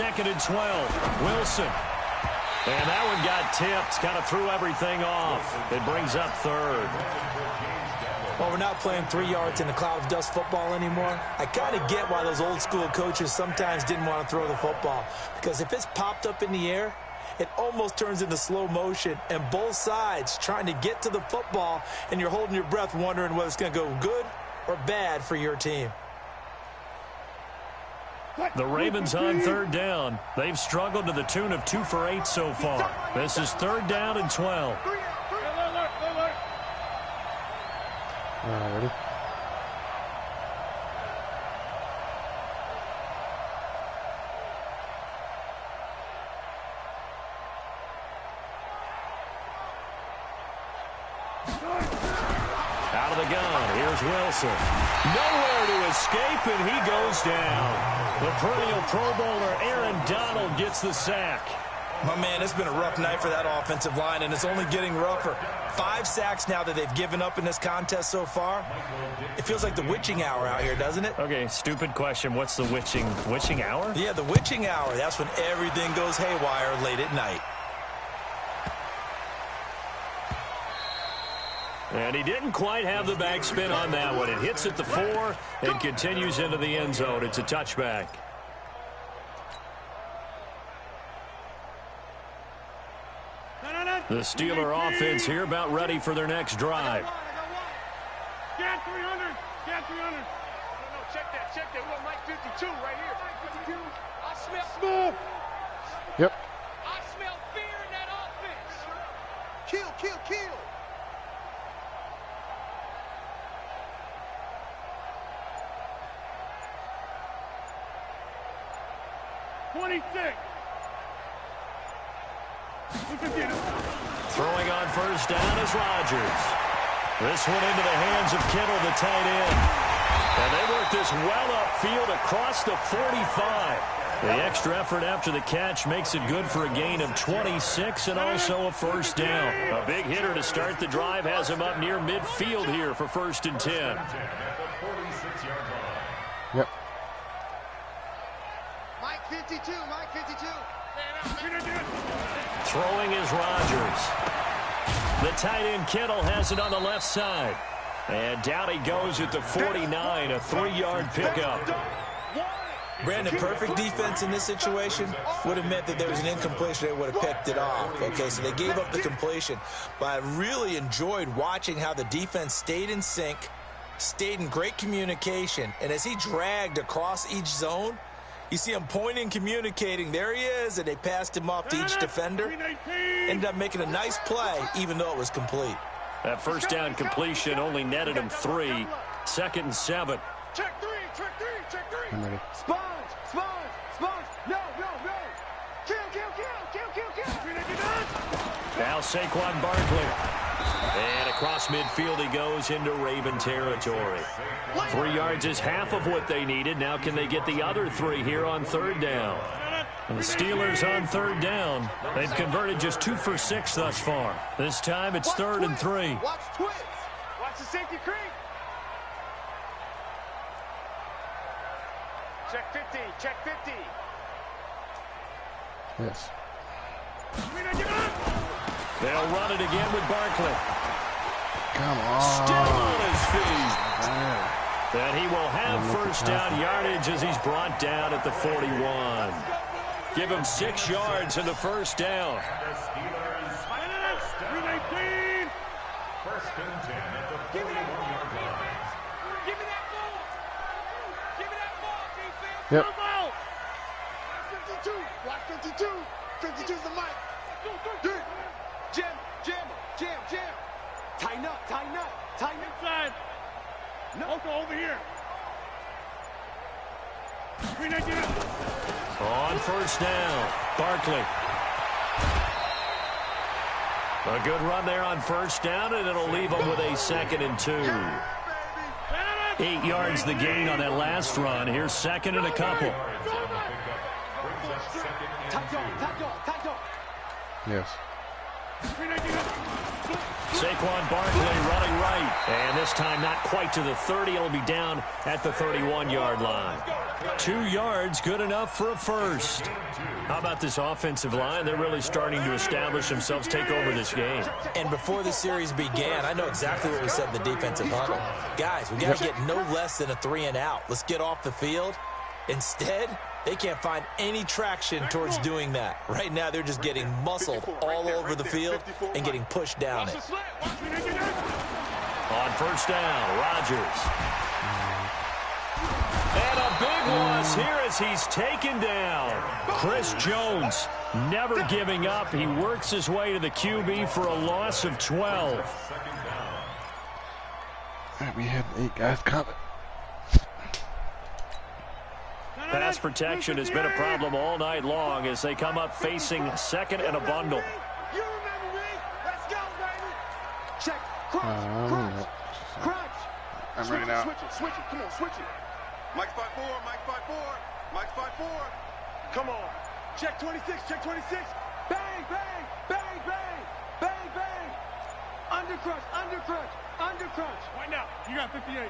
2nd and 12. Wilson. And that one got tipped. Kind of threw everything off. It brings up 3rd. Well, we're not playing 3 yards in a cloud of dust football anymore. I kind of get why those old school coaches sometimes didn't want to throw the football. Because if it's popped up in the air, it almost turns into slow motion. And both sides trying to get to the football, and you're holding your breath wondering whether it's going to go good or bad for your team. The Ravens on 3rd down. They've struggled to the tune of 2 for 8 so far. This is 3rd down and 12. Ready? Out of the gun, here's Wilson. Nowhere to escape, and he goes down. The perennial Pro Bowler Aaron Donald gets the sack. My man, it's been a rough night for that offensive line, and it's only getting rougher. 5 sacks now that they've given up in this contest so far. It feels like the witching hour out here, doesn't it? Okay, stupid question. What's the witching hour? Yeah, the witching hour. That's when everything goes haywire late at night. And he didn't quite have the backspin on that one. It hits at the 4 and continues into the end zone. It's a touchback. The Steeler offense here about ready for their next drive. Get 300. Get 300. No, check that. Check that. What, Mike 52 right here. Mike 52. I smell Yep. I smell fear in that offense. Kill, kill, kill. Throwing on 1st down is Rodgers. This one into the hands of Kittle, the tight end. And they work this well upfield across the 45. The extra effort after the catch makes it good for a gain of 26 and also a 1st down. A big hitter to start the drive has him up near midfield here for 1st and 10. Yep. Mike 52, Mike 52. Throwing is Rodgers. The tight end Kittle has it on the left side. And down he goes at the 49, a 3-yard pickup. Brandon, perfect defense in this situation would have meant that there was an incompletion. They would have picked it off. Okay, so they gave up the completion. But I really enjoyed watching how the defense stayed in sync, stayed in great communication. And as he dragged across each zone, you see him pointing, communicating. There he is, and they passed him off to each defender. Ended up making a nice play, even though it was complete. That 1st down completion only netted him 3. 2nd and 7. Check 3, check 3, check 3. I'm ready. Sponge. No. Kill. Now Saquon Barkley. And across midfield he goes into Raven territory. 3 yards is half of what they needed. Now can they get the other 3 here on 3rd down? And the Steelers on 3rd down. They've converted just 2 for 6 thus far. This time it's 3rd and 3. Watch twins. Watch the safety creep. Check 50. Check 50. Yes. They'll run it again with Barkley. Come on. Still on his feet. There. And he will have 1st down yardage as he's brought down at the 41. Give him 6 yards in the 1st down. 319. 1st and 10 at the 41-yard line. Give me that ball. Give me that ball, defense. Yep. 52. Watch 52. 52's the mic. Jam. Tighten up. Inside. No. Also over here. 319. On 1st down, Barkley. A good run there on 1st down, and it'll leave them with a 2nd and 2. 8 yards the gain on that last run. Here's 2nd and a couple. Tight dog. Yes. Saquon Barkley running right. And this time not quite to the 30. It'll be down at the 31-yard line. 2 yards, good enough for a first. How about this offensive line? They're really starting to establish themselves, take over this game. And before the series began, I know exactly what we said in the defensive huddle. Guys, we got to get no less than a 3 and out. Let's get off the field. Instead, they can't find any traction towards doing that. Right now, they're just getting muscled all over the field and getting pushed down it. On first down, Rodgers. And a big loss here as he's taken down. Chris Jones never giving up. He works his way to the QB for a loss of 12. We had 8 guys coming. Pass protection has been a problem all night long as they come up facing second and a bundle. You remember me? Let's go, baby. Check. Crunch. Crunch. I'm ready now. Switch it. Come on, switch it. Mike's 5-4. Mike's 5-4. Mike's 5-4. Come on. Check 26. Check 26. Bang, bang, bang, bang, bang, bang. Under crunch. Right now. You got 58.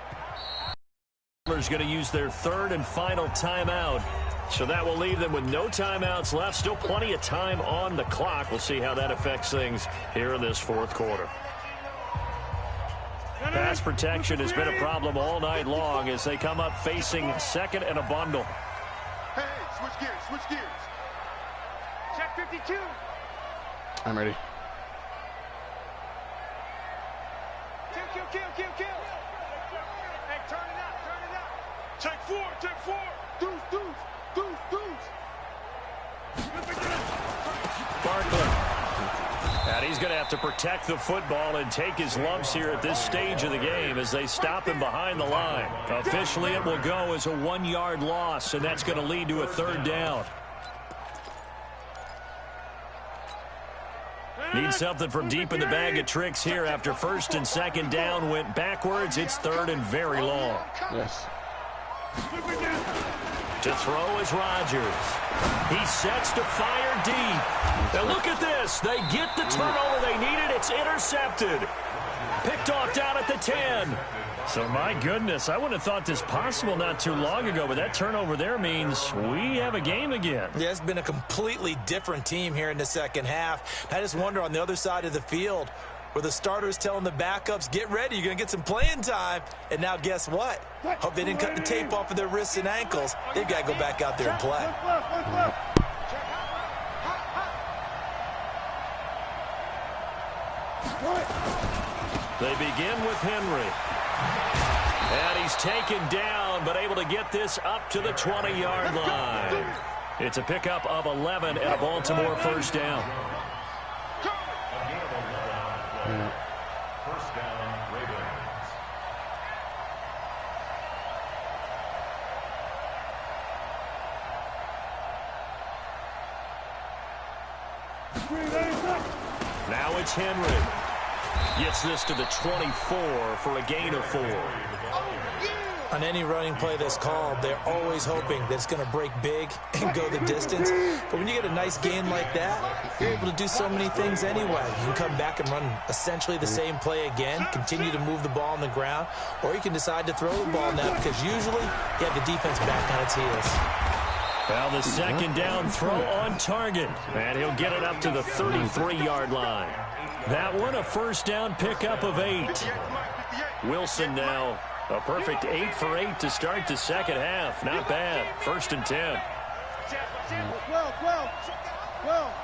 Is going to use their 3rd and final timeout. So that will leave them with no timeouts left. Still plenty of time on the clock. We'll see how that affects things here in this 4th quarter. Pass protection has been a problem all night long as they come up facing second and a bundle. Hey, switch gears. Check 52. I'm ready. Kill. Hey, turn it up. Take 4. Deuce. Barkley. And he's going to have to protect the football and take his lumps here at this stage of the game as they stop him behind the line. Officially, it will go as a 1-yard loss, and that's going to lead to a 3rd down. Need something from deep in the bag of tricks here after 1st and 2nd down went backwards. It's 3rd and very long. Yes. To throw is Rodgers. He sets to fire deep. Now look at this. They get the turnover they needed. It's intercepted. Picked off down at the 10. So, my goodness, I wouldn't have thought this possible not too long ago, but that turnover there means we have a game again. Yeah, it's been a completely different team here in the second half. I just wonder on the other side of the field where the starters telling the backups, get ready, you're going to get some playing time. And now guess what? Hope they didn't cut the tape off of their wrists and ankles. They've got to go back out there and play. They begin with Henry. And he's taken down, but able to get this up to the 20-yard line. It's a pickup of 11 and a Baltimore 1st down. First down, Ravens. Now it's Henry. Gets this to the 24 for a gain of 4. On any running play that's called, they're always hoping that it's going to break big and go the distance. But when you get a nice gain like that, you're able to do so many things anyway. You can come back and run essentially the same play again, continue to move the ball on the ground, or you can decide to throw the ball now because usually you have the defense back on its heels. Well, the 2nd down throw on target, and he'll get it up to the 33-yard line. That one a 1st down pickup of 8. Wilson now a perfect 8 for 8 to start the second half. Not bad. 1st and 10. Well.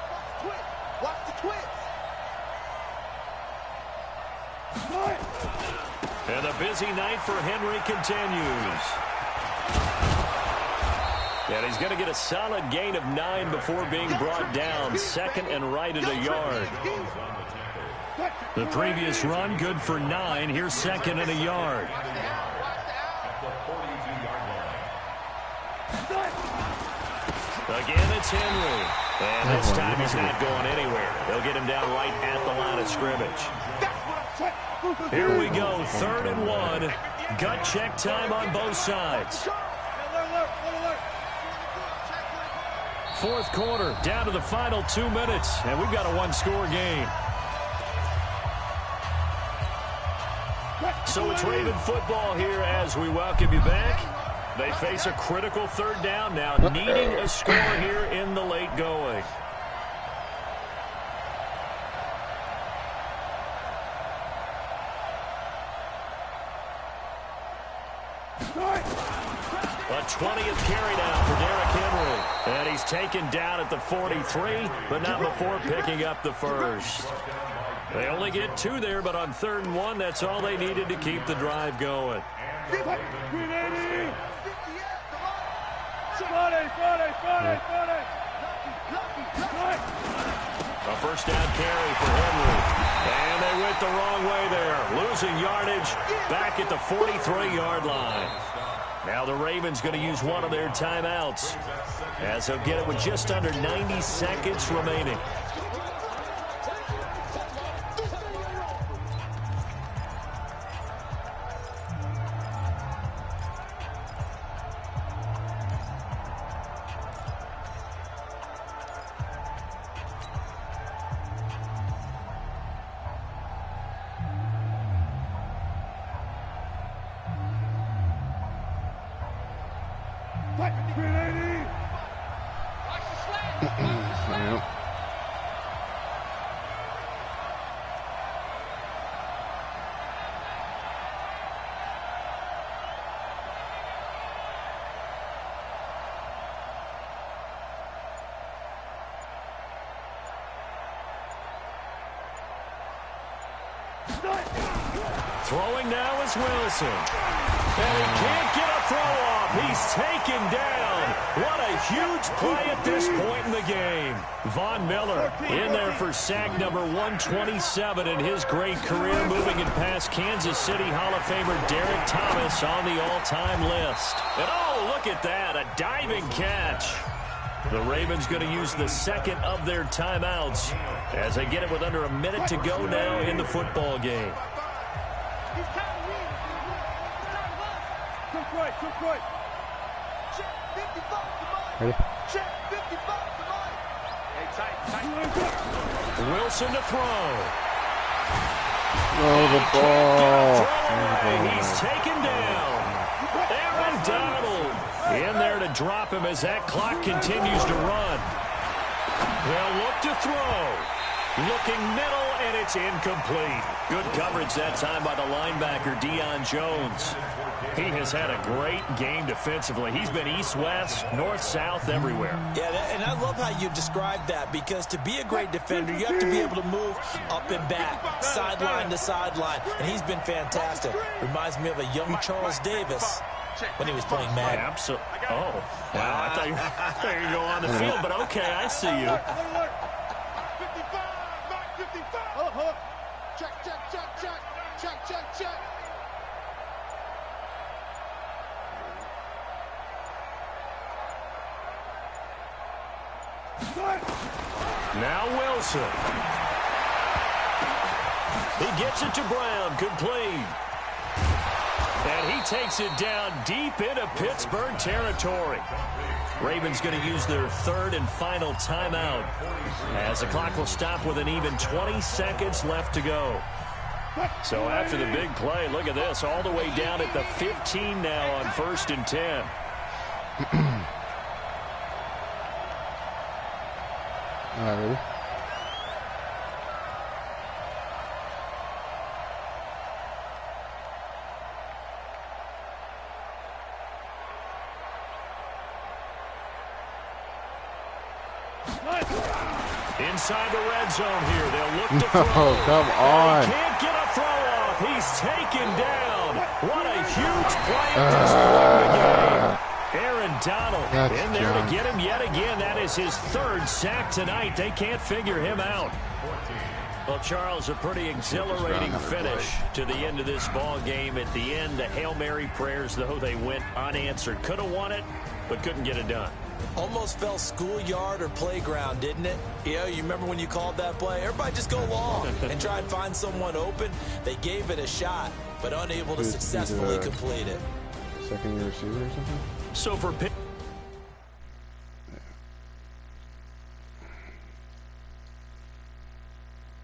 Watch the twist. And the busy night for Henry continues. And he's going to get a solid gain of 9 before being brought down. 2nd and right at a yard. The previous run good for 9. Here's 2nd and a yard. Again, it's Henry. And this time he's not going anywhere. They'll get him down right at the line of scrimmage. Here we go, 3rd and 1. Gut check time on both sides. 4th quarter, down to the final 2 minutes, and we've got a 1-score game. So it's Raven football here as we welcome you back. They face a critical third down now, needing a score here in the late going. A 20th carry down for Derrick Henry. And he's taken down at the 43, but not before picking up the first. They only get 2 there, but on 3rd and 1, that's all they needed to keep the drive going. A first down carry for Henry. And they went the wrong way there. Losing yardage back at the 43-yard line. Now the Ravens going to use one of their timeouts as they'll get it with just under 90 seconds remaining. Throwing now is Wilson. And he can't get a throw off. He's taken down. What a huge play at this point in the game. Von Miller in there for sack number 127 in his great career, moving it past Kansas City Hall of Famer Derek Thomas on the all-time list. And oh, look at that, a diving catch. The Ravens going to use the second of their timeouts as they get it with under a minute to go now in the football game. Ready? Wilson to throw. Oh, the ball. He's taken down. Aaron Donald in there to drop him as that clock continues to run. They'll look to throw. Looking middle, and it's incomplete. Good coverage that time by the linebacker, Deion Jones. He has had a great game defensively. He's been east-west, north-south, everywhere. Yeah, and I love how you describe that, because to be a great defender, you have to be able to move up and back, sideline to sideline, and he's been fantastic. Reminds me of a young Charles Davis when he was playing Madden. Absolutely. Oh, wow. I thought you were going to go on the field, but okay, I see you. Check. Now Wilson. He gets it to Brown, complete. And he takes it down deep into Pittsburgh territory. Ravens going to use their third and final timeout as the clock will stop with an even 20 seconds left to go. So after the big play, look at this, all the way down at the 15 now on 1st and 10. All right, ready? Inside the red zone here, they'll look to throw. Oh, come on. He can't get a throw off. He's taken down. What a huge play at this point in the game. Aaron Donald in there to get him yet again. That is his 3rd sack tonight. They can't figure him out. Well, Charles, a pretty exhilarating finish to the end of this ball game. At the end, the Hail Mary prayers, though, they went unanswered. Could have won it, but couldn't get it done. Almost fell schoolyard or playground, didn't it? Yeah, you remember when you called that play? Everybody just go long and try and find someone open. They gave it a shot, but unable to successfully complete it. Second-year receiver or something? So for